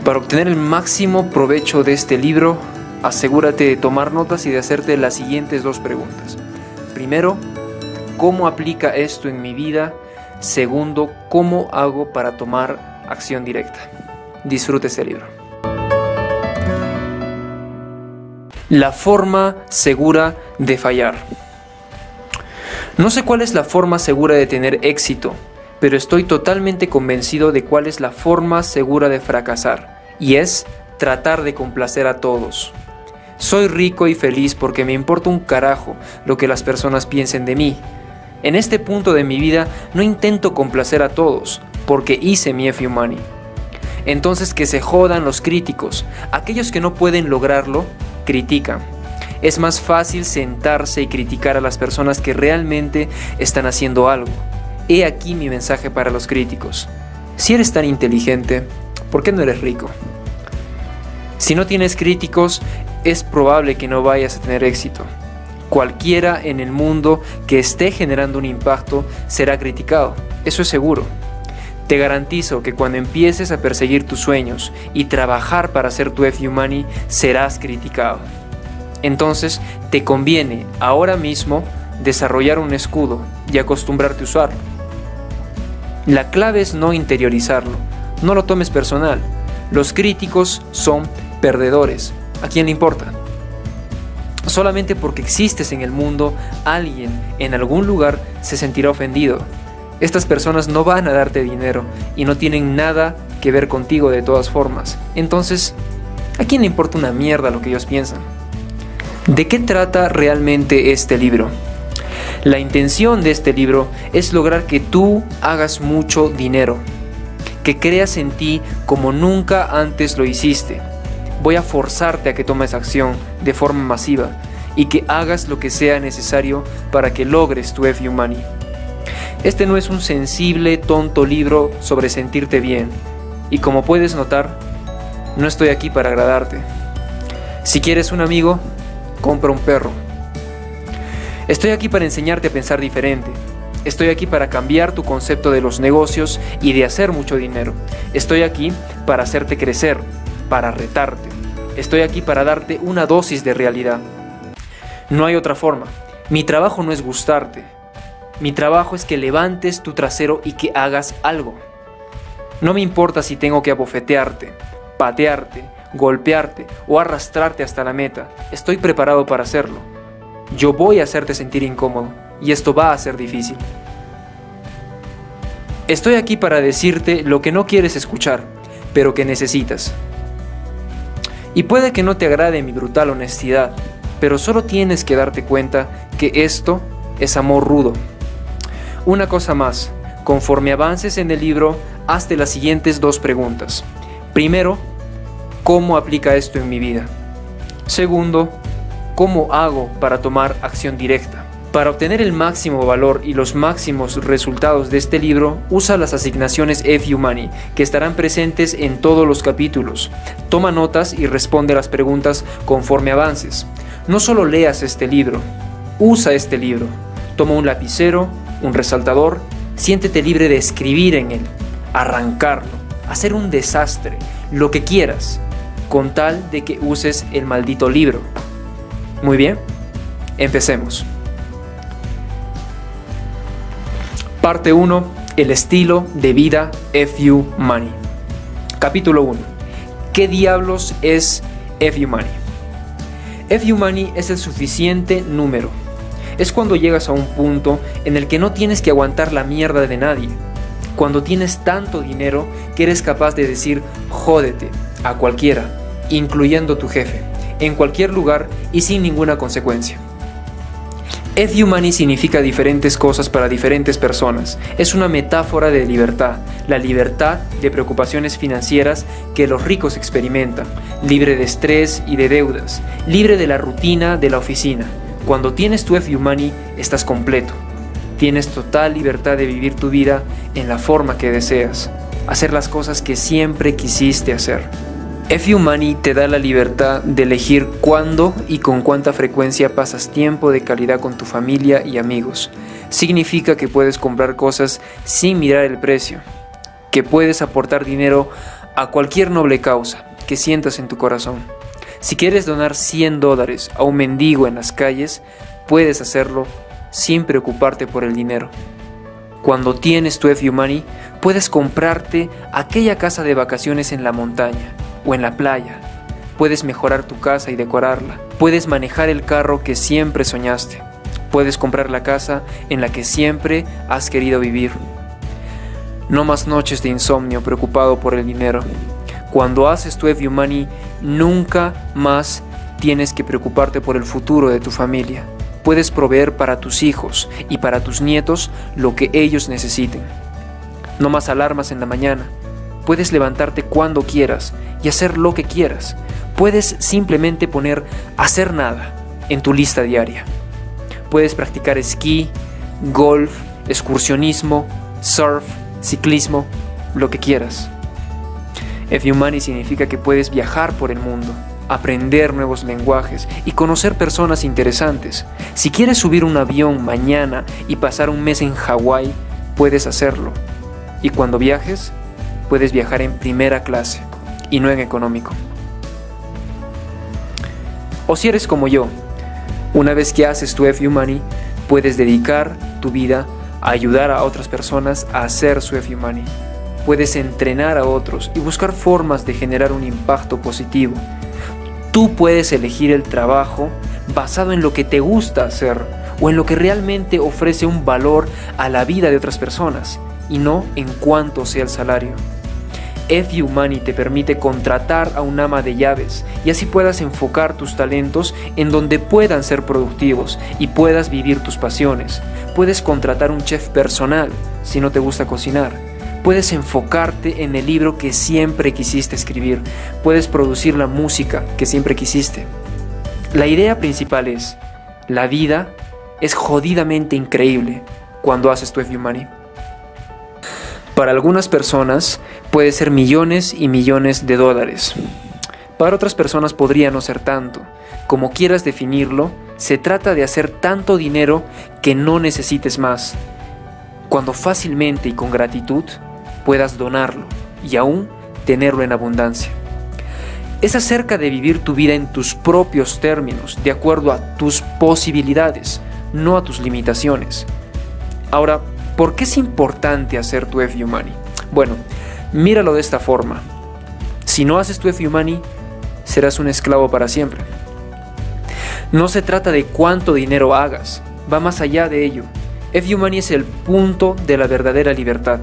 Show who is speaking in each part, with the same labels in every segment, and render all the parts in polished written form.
Speaker 1: Para obtener el máximo provecho de este libro, asegúrate de tomar notas y de hacerte las siguientes 2 preguntas. Primero, ¿cómo aplica esto en mi vida? Segundo, ¿cómo hago para tomar acción directa? Disfrute este libro. La forma segura de fallar. No sé cuál es la forma segura de tener éxito, pero estoy totalmente convencido de cuál es la forma segura de fracasar, y es tratar de complacer a todos. Soy rico y feliz porque me importa un carajo lo que las personas piensen de mí. En este punto de mi vida no intento complacer a todos, porque hice mi FU Money. Entonces que se jodan los críticos. Aquellos que no pueden lograrlo, critican. Es más fácil sentarse y criticar a las personas que realmente están haciendo algo. He aquí mi mensaje para los críticos. Si eres tan inteligente, ¿por qué no eres rico? Si no tienes críticos, es probable que no vayas a tener éxito. Cualquiera en el mundo que esté generando un impacto será criticado, eso es seguro. Te garantizo que cuando empieces a perseguir tus sueños y trabajar para hacer tu FU Money, serás criticado. Entonces, te conviene ahora mismo desarrollar un escudo y acostumbrarte a usarlo. La clave es no interiorizarlo, no lo tomes personal. Los críticos son perdedores. ¿A quién le importa? Solamente porque existes en el mundo, alguien en algún lugar se sentirá ofendido. Estas personas no van a darte dinero y no tienen nada que ver contigo de todas formas. Entonces, ¿a quién le importa una mierda lo que ellos piensan? ¿De qué trata realmente este libro? La intención de este libro es lograr que tú hagas mucho dinero, que creas en ti como nunca antes lo hiciste. Voy a forzarte a que tomes acción de forma masiva y que hagas lo que sea necesario para que logres tu FU Money. Este no es un sensible, tonto libro sobre sentirte bien, y como puedes notar, no estoy aquí para agradarte. Si quieres un amigo, compra un perro. Estoy aquí para enseñarte a pensar diferente. Estoy aquí para cambiar tu concepto de los negocios y de hacer mucho dinero. Estoy aquí para hacerte crecer, para retarte. Estoy aquí para darte una dosis de realidad. No hay otra forma. Mi trabajo no es gustarte. Mi trabajo es que levantes tu trasero y que hagas algo. No me importa si tengo que abofetearte, patearte, golpearte o arrastrarte hasta la meta. Estoy preparado para hacerlo. Yo voy a hacerte sentir incómodo y esto va a ser difícil. Estoy aquí para decirte lo que no quieres escuchar, pero que necesitas. Y puede que no te agrade mi brutal honestidad, pero solo tienes que darte cuenta que esto es amor rudo. Una cosa más, conforme avances en el libro, hazte las siguientes 2 preguntas. Primero, ¿cómo aplica esto en mi vida? Segundo, ¿cómo hago para tomar acción directa? Para obtener el máximo valor y los máximos resultados de este libro, usa las asignaciones FU Money, que estarán presentes en todos los capítulos. Toma notas y responde las preguntas conforme avances. No solo leas este libro, usa este libro. Toma un lapicero, un resaltador, siéntete libre de escribir en él, arrancarlo, hacer un desastre, lo que quieras, con tal de que uses el maldito libro. Muy bien, empecemos. Parte 1. El estilo de vida FU Money. Capítulo 1. ¿Qué diablos es FU Money? FU Money es el suficiente número. Es cuando llegas a un punto en el que no tienes que aguantar la mierda de nadie. Cuando tienes tanto dinero que eres capaz de decir jódete a cualquiera, incluyendo tu jefe, en cualquier lugar y sin ninguna consecuencia. FU Money significa diferentes cosas para diferentes personas. Es una metáfora de libertad, la libertad de preocupaciones financieras que los ricos experimentan, libre de estrés y de deudas, libre de la rutina de la oficina. Cuando tienes tu FU Money, estás completo. Tienes total libertad de vivir tu vida en la forma que deseas, hacer las cosas que siempre quisiste hacer. FU Money te da la libertad de elegir cuándo y con cuánta frecuencia pasas tiempo de calidad con tu familia y amigos. Significa que puedes comprar cosas sin mirar el precio, que puedes aportar dinero a cualquier noble causa que sientas en tu corazón. Si quieres donar $100 a un mendigo en las calles, puedes hacerlo sin preocuparte por el dinero. Cuando tienes tu FU Money, puedes comprarte aquella casa de vacaciones en la montaña o en la playa. Puedes mejorar tu casa y decorarla. Puedes manejar el carro que siempre soñaste. Puedes comprar la casa en la que siempre has querido vivir. No más noches de insomnio preocupado por el dinero. Cuando haces tu FU Money, nunca más tienes que preocuparte por el futuro de tu familia. Puedes proveer para tus hijos y para tus nietos lo que ellos necesiten. No más alarmas en la mañana. Puedes levantarte cuando quieras y hacer lo que quieras. Puedes simplemente poner hacer nada en tu lista diaria. Puedes practicar esquí, golf, excursionismo, surf, ciclismo, lo que quieras. FU Money significa que puedes viajar por el mundo, aprender nuevos lenguajes y conocer personas interesantes. Si quieres subir un avión mañana y pasar un mes en Hawái, puedes hacerlo. Y cuando viajes, puedes viajar en primera clase y no en económico. O si eres como yo, una vez que haces tu FU Money, puedes dedicar tu vida a ayudar a otras personas a hacer su FU Money. Puedes entrenar a otros y buscar formas de generar un impacto positivo. Tú puedes elegir el trabajo basado en lo que te gusta hacer o en lo que realmente ofrece un valor a la vida de otras personas y no en cuánto sea el salario. FU Money te permite contratar a un ama de llaves y así puedas enfocar tus talentos en donde puedan ser productivos y puedas vivir tus pasiones. Puedes contratar un chef personal si no te gusta cocinar. Puedes enfocarte en el libro que siempre quisiste escribir. Puedes producir la música que siempre quisiste. La idea principal es, la vida es jodidamente increíble cuando haces tu FU Money. Para algunas personas puede ser millones y millones de dólares. Para otras personas podría no ser tanto. Como quieras definirlo, se trata de hacer tanto dinero que no necesites más. Cuando fácilmente y con gratitud puedas donarlo y aún tenerlo en abundancia. Es acerca de vivir tu vida en tus propios términos, de acuerdo a tus posibilidades, no a tus limitaciones. Ahora, ¿por qué es importante hacer tu FU Money? Bueno, míralo de esta forma. Si no haces tu FU Money, serás un esclavo para siempre. No se trata de cuánto dinero hagas, va más allá de ello. FU Money es el punto de la verdadera libertad.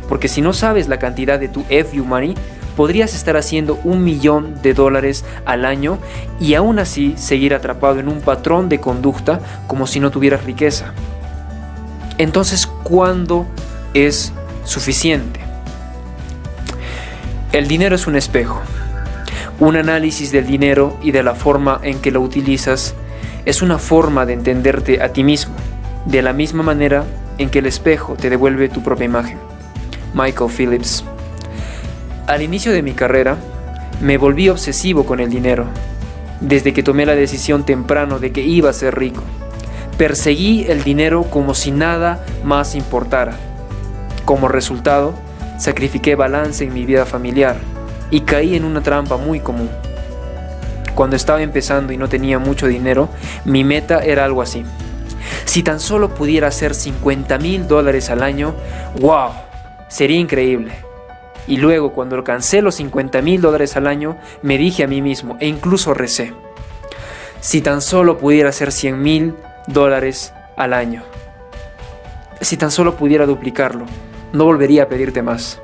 Speaker 1: Porque si no sabes la cantidad de tu FU Money, podrías estar haciendo $1.000.000 al año y aún así seguir atrapado en un patrón de conducta como si no tuvieras riqueza. Entonces, ¿cuándo es suficiente? El dinero es un espejo. Un análisis del dinero y de la forma en que lo utilizas es una forma de entenderte a ti mismo, de la misma manera en que el espejo te devuelve tu propia imagen. Michael Phillips. Al inicio de mi carrera, me volví obsesivo con el dinero, desde que tomé la decisión temprano de que iba a ser rico. Perseguí el dinero como si nada más importara. Como resultado, sacrifiqué balance en mi vida familiar y caí en una trampa muy común. Cuando estaba empezando y no tenía mucho dinero, mi meta era algo así. Si tan solo pudiera hacer $50,000 al año, ¡wow! Sería increíble. Y luego, cuando alcancé los $50,000 al año, me dije a mí mismo, e incluso recé, si tan solo pudiera hacer $100,000 al año. Si tan solo pudiera duplicarlo, no volvería a pedirte más.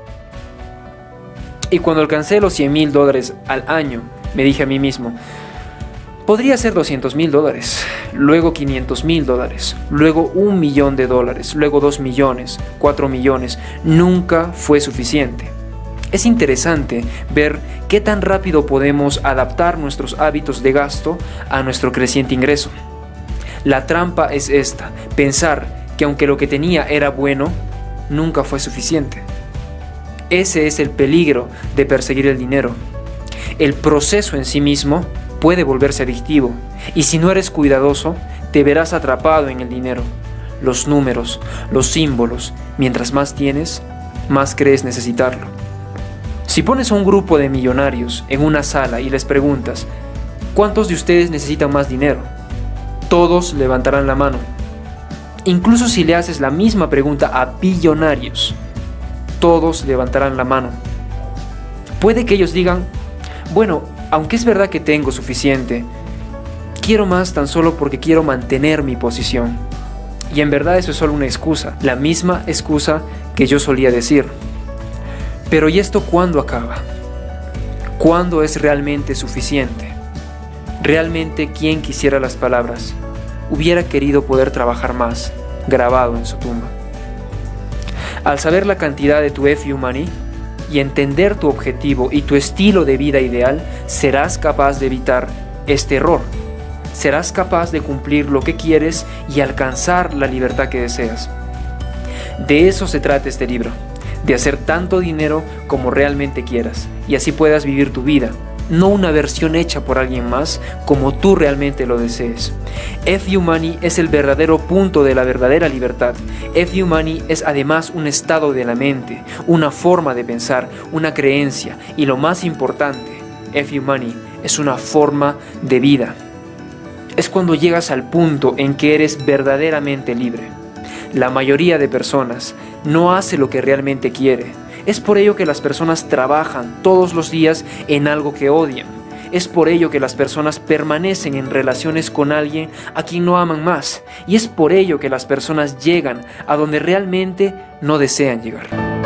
Speaker 1: Y cuando alcancé los $100,000 al año, me dije a mí mismo, podría ser $200,000, luego $500,000, luego $1,000,000, luego 2 millones, 4 millones. Nunca fue suficiente. Es interesante ver qué tan rápido podemos adaptar nuestros hábitos de gasto a nuestro creciente ingreso. La trampa es esta, pensar que aunque lo que tenía era bueno, nunca fue suficiente. Ese es el peligro de perseguir el dinero. El proceso en sí mismo puede volverse adictivo, y si no eres cuidadoso, te verás atrapado en el dinero. Los números, los símbolos, mientras más tienes, más crees necesitarlo. Si pones a un grupo de millonarios en una sala y les preguntas, ¿cuántos de ustedes necesitan más dinero? Todos levantarán la mano. Incluso si le haces la misma pregunta a billonarios, todos levantarán la mano. Puede que ellos digan, bueno, aunque es verdad que tengo suficiente, quiero más tan solo porque quiero mantener mi posición. Y en verdad eso es solo una excusa, la misma excusa que yo solía decir. Pero ¿y esto cuándo acaba? ¿Cuándo es realmente suficiente? Realmente quien quisiera las palabras, hubiera querido poder trabajar más, grabado en su tumba. Al saber la cantidad de tu FU Money y entender tu objetivo y tu estilo de vida ideal, serás capaz de evitar este error. Serás capaz de cumplir lo que quieres y alcanzar la libertad que deseas. De eso se trata este libro, de hacer tanto dinero como realmente quieras y así puedas vivir tu vida, no una versión hecha por alguien más como tú realmente lo desees. FU Money es el verdadero punto de la verdadera libertad. FU Money es además un estado de la mente, una forma de pensar, una creencia y lo más importante, FU Money es una forma de vida. Es cuando llegas al punto en que eres verdaderamente libre. La mayoría de personas no hace lo que realmente quiere. Es por ello que las personas trabajan todos los días en algo que odian. Es por ello que las personas permanecen en relaciones con alguien a quien no aman más. Y es por ello que las personas llegan a donde realmente no desean llegar.